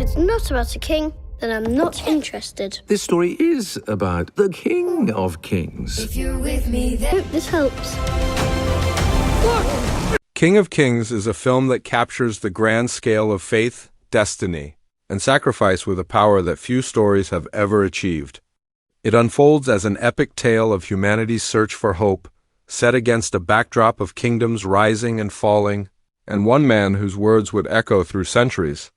it's not about a king, then I'm not interested. This story is about the King of Kings. If you're with me, then Hope this helps. King of Kings is a film that captures the grand scale of faith, destiny, and sacrifice with a power that few stories have ever achieved. It unfolds as an epic tale of humanity's search for hope, set against a backdrop of kingdoms rising and falling, and one man whose words would echo through centuries.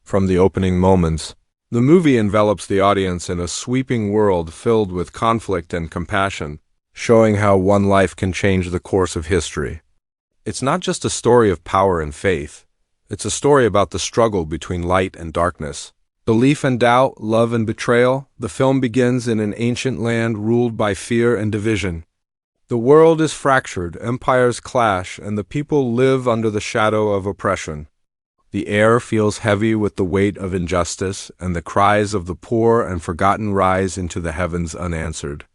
From the opening moments, the movie envelops the audience in a sweeping world filled with conflict and compassion, showing how one life can change the course of history. It's not just a story of power and faith. It's a story about the struggle between light and darkness. Belief and doubt, love and betrayal. The film begins in an ancient land ruled by fear and division. The world is fractured, empires clash, and the people live under the shadow of oppression. The air feels heavy with the weight of injustice, and the cries of the poor and forgotten rise into the heavens unanswered.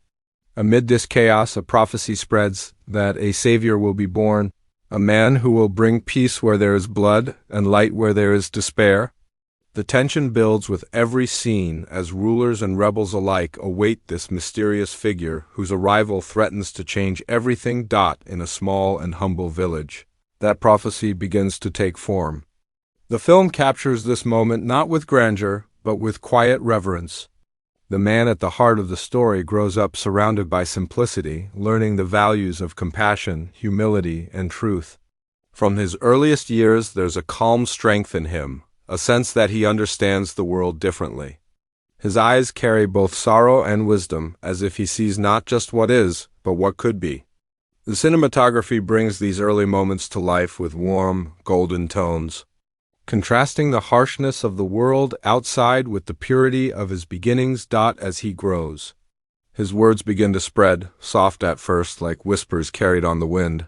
Amid this chaos, a prophecy spreads that a savior will be born, a man who will bring peace where there is blood and light where there is despair. The tension builds with every scene as rulers and rebels alike await this mysterious figure whose arrival threatens to change everything. In a small and humble village, that prophecy begins to take form. The film captures this moment not with grandeur, but with quiet reverence. The man at the heart of the story grows up surrounded by simplicity, learning the values of compassion, humility, and truth. From his earliest years, there's a calm strength in him, a sense that he understands the world differently. His eyes carry both sorrow and wisdom, as if he sees not just what is, but what could be. The cinematography brings these early moments to life with warm, golden tones, contrasting the harshness of the world outside with the purity of his beginnings. As he grows, his words begin to spread, soft at first, like whispers carried on the wind.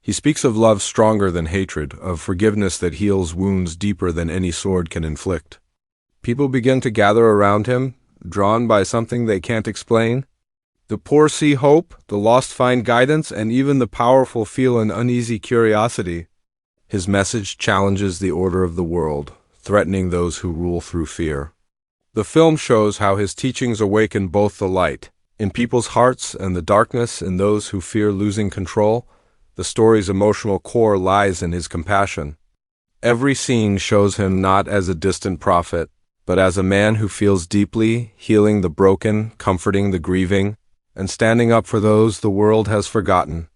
He speaks of love stronger than hatred, of forgiveness that heals wounds deeper than any sword can inflict. People begin to gather around him, drawn by something they can't explain. The poor see hope, the lost find guidance, and even the powerful feel an uneasy curiosity. His message challenges the order of the world, threatening those who rule through fear. The film shows how his teachings awaken both the light in people's hearts and the darkness in those who fear losing control. The story's emotional core lies in his compassion. Every scene shows him not as a distant prophet, but as a man who feels deeply, healing the broken, comforting the grieving, and standing up for those the world has forgotten.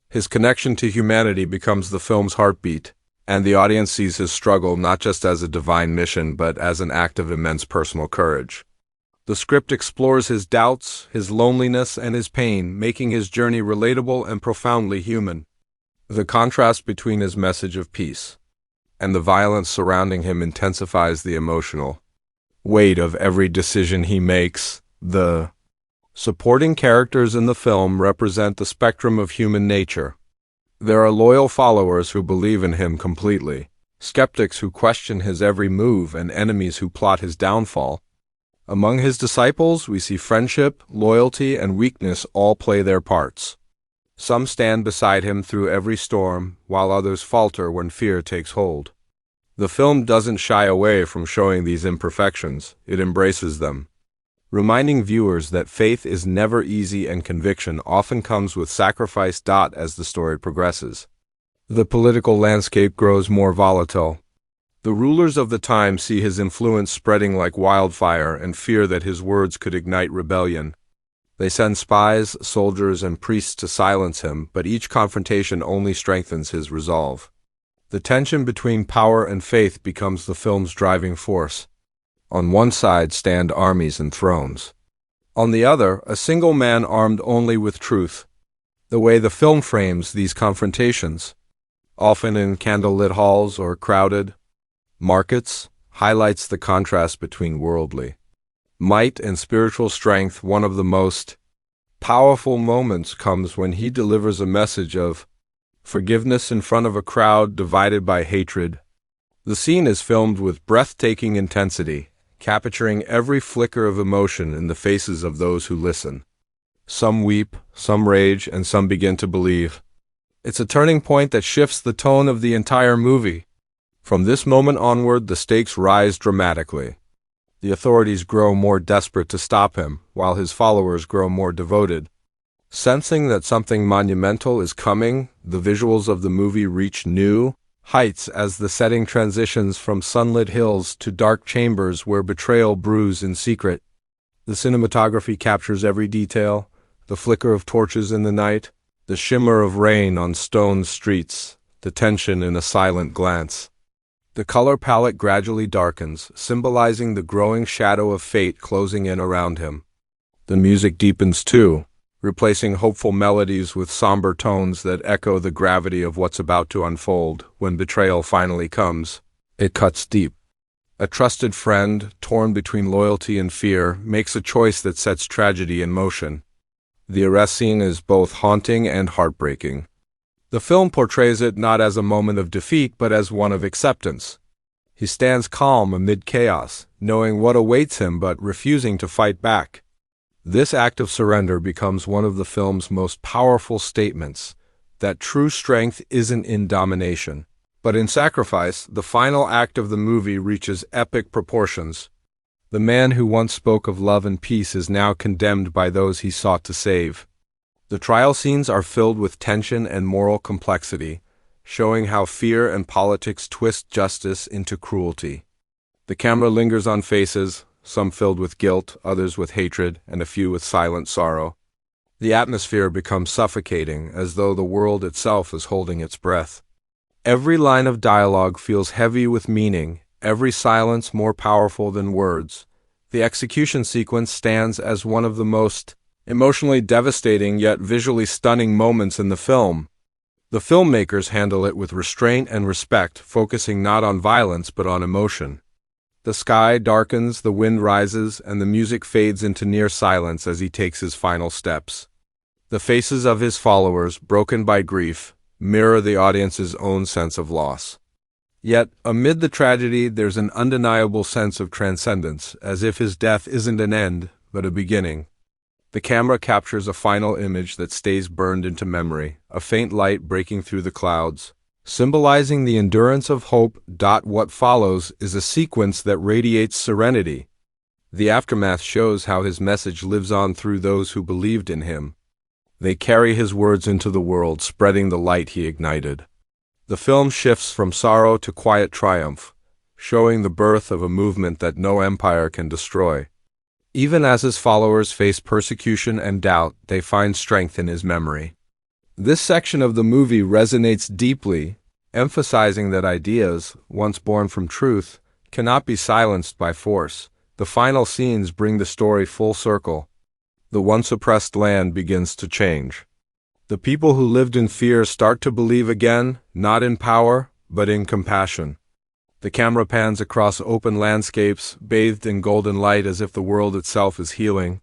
His connection to humanity becomes the film's heartbeat, and the audience sees his struggle not just as a divine mission, but as an act of immense personal courage. The script explores his doubts, his loneliness, and his pain, making his journey relatable and profoundly human. The contrast between his message of peace and the violence surrounding him intensifies the emotional weight of every decision he makes. The supporting characters in the film represent the spectrum of human nature. There are loyal followers who believe in him completely, skeptics who question his every move, and enemies who plot his downfall. Among his disciples, we see friendship, loyalty, and weakness all play their parts. Some stand beside him through every storm, while others falter when fear takes hold. The film doesn't shy away from showing these imperfections, it embraces them, reminding viewers that faith is never easy and conviction often comes with sacrifice. As the story progresses, the political landscape grows more volatile. The rulers of the time see his influence spreading like wildfire and fear that his words could ignite rebellion. They send spies, soldiers, and priests to silence him, but each confrontation only strengthens his resolve. The tension between power and faith becomes the film's driving force. On one side stand armies and thrones. On the other, a single man armed only with truth. The way the film frames these confrontations, often in candlelit halls or crowded markets, highlights the contrast between worldly might and spiritual strength. One of the most powerful moments comes when he delivers a message of forgiveness in front of a crowd divided by hatred. The scene is filmed with breathtaking intensity, capturing every flicker of emotion in the faces of those who listen. Some weep, some rage, and some begin to believe. It's a turning point that shifts the tone of the entire movie. From this moment onward, the stakes rise dramatically. The authorities grow more desperate to stop him, while his followers grow more devoted. Sensing that something monumental is coming, the visuals of the movie reach new heights as the setting transitions from sunlit hills to dark chambers where betrayal brews in secret. The cinematography captures every detail: the flicker of torches in the night, the shimmer of rain on stone streets, the tension in a silent glance. The color palette gradually darkens, symbolizing the growing shadow of fate closing in around him. The music deepens too, replacing hopeful melodies with somber tones that echo the gravity of what's about to unfold. When betrayal finally comes, it cuts deep. A trusted friend, torn between loyalty and fear, makes a choice that sets tragedy in motion. The arrest scene is both haunting and heartbreaking. The film portrays it not as a moment of defeat, but as one of acceptance. He stands calm amid chaos, knowing what awaits him but refusing to fight back. This act of surrender becomes one of the film's most powerful statements, that true strength isn't in domination, but in sacrifice. The final act of the movie reaches epic proportions. The man who once spoke of love and peace is now condemned by those he sought to save. The trial scenes are filled with tension and moral complexity, showing how fear and politics twist justice into cruelty. The camera lingers on faces, some filled with guilt, others with hatred, and a few with silent sorrow. The atmosphere becomes suffocating, as though the world itself is holding its breath. Every line of dialogue feels heavy with meaning, every silence more powerful than words. The execution sequence stands as one of the most emotionally devastating yet visually stunning moments in the film. The filmmakers handle it with restraint and respect, focusing not on violence but on emotion. The sky darkens, the wind rises, and the music fades into near silence as he takes his final steps. The faces of his followers, broken by grief, mirror the audience's own sense of loss. Yet, amid the tragedy, there's an undeniable sense of transcendence, as if his death isn't an end, but a beginning. The camera captures a final image that stays burned into memory, a faint light breaking through the clouds, symbolizing the endurance of hope. What follows is a sequence that radiates serenity. The aftermath shows how his message lives on through those who believed in him. They carry his words into the world, spreading the light he ignited. The film shifts from sorrow to quiet triumph, showing the birth of a movement that no empire can destroy. Even as his followers face persecution and doubt, they find strength in his memory. This section of the movie resonates deeply, emphasizing that ideas, once born from truth, cannot be silenced by force. The final scenes bring the story full circle. The once oppressed land begins to change. The people who lived in fear start to believe again, not in power, but in compassion. The camera pans across open landscapes, bathed in golden light as if the world itself is healing.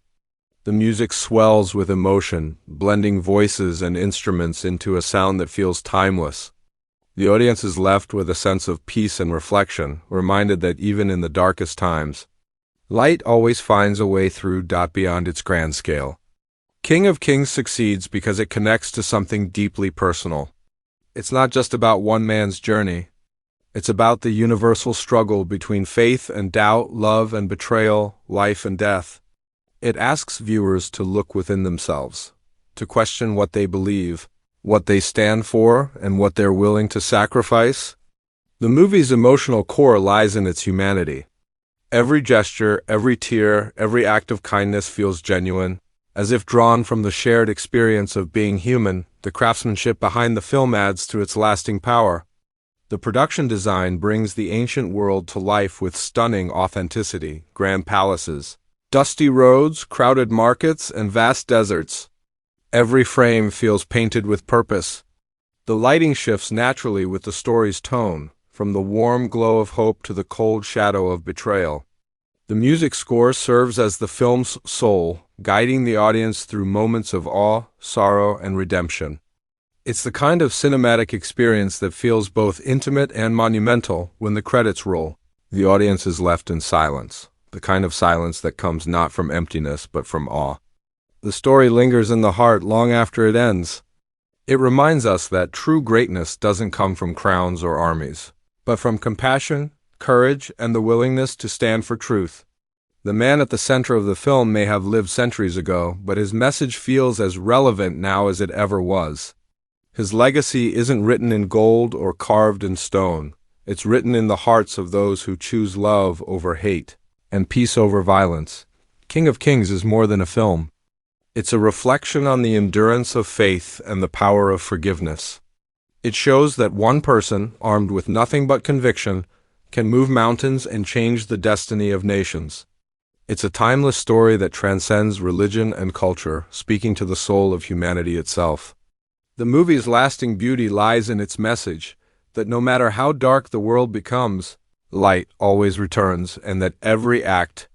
The music swells with emotion, blending voices and instruments into a sound that feels timeless. The audience is left with a sense of peace and reflection, reminded that even in the darkest times, light always finds a way through. Beyond its grand scale, King of Kings succeeds because it connects to something deeply personal. It's not just about one man's journey. It's about the universal struggle between faith and doubt, love and betrayal, life and death. It asks viewers to look within themselves, to question what they believe, what they stand for, and what they're willing to sacrifice. The movie's emotional core lies in its humanity. Every gesture, every tear, every act of kindness feels genuine, as if drawn from the shared experience of being human. The craftsmanship behind the film adds to its lasting power. The production design brings the ancient world to life with stunning authenticity: grand palaces, dusty roads, crowded markets, and vast deserts. Every frame feels painted with purpose. The lighting shifts naturally with the story's tone, from the warm glow of hope to the cold shadow of betrayal. The music score serves as the film's soul, guiding the audience through moments of awe, sorrow, and redemption. It's the kind of cinematic experience that feels both intimate and monumental. When the credits roll, the audience is left in silence, the kind of silence that comes not from emptiness but from awe. The story lingers in the heart long after it ends. It reminds us that true greatness doesn't come from crowns or armies, but from compassion, courage, and the willingness to stand for truth. The man at the center of the film may have lived centuries ago, but his message feels as relevant now as it ever was. His legacy isn't written in gold or carved in stone. It's written in the hearts of those who choose love over hate and peace over violence. King of Kings is more than a film. It's a reflection on the endurance of faith and the power of forgiveness. It shows that one person, armed with nothing but conviction, can move mountains and change the destiny of nations. It's a timeless story that transcends religion and culture, speaking to the soul of humanity itself. The movie's lasting beauty lies in its message, that no matter how dark the world becomes, light always returns, and that every act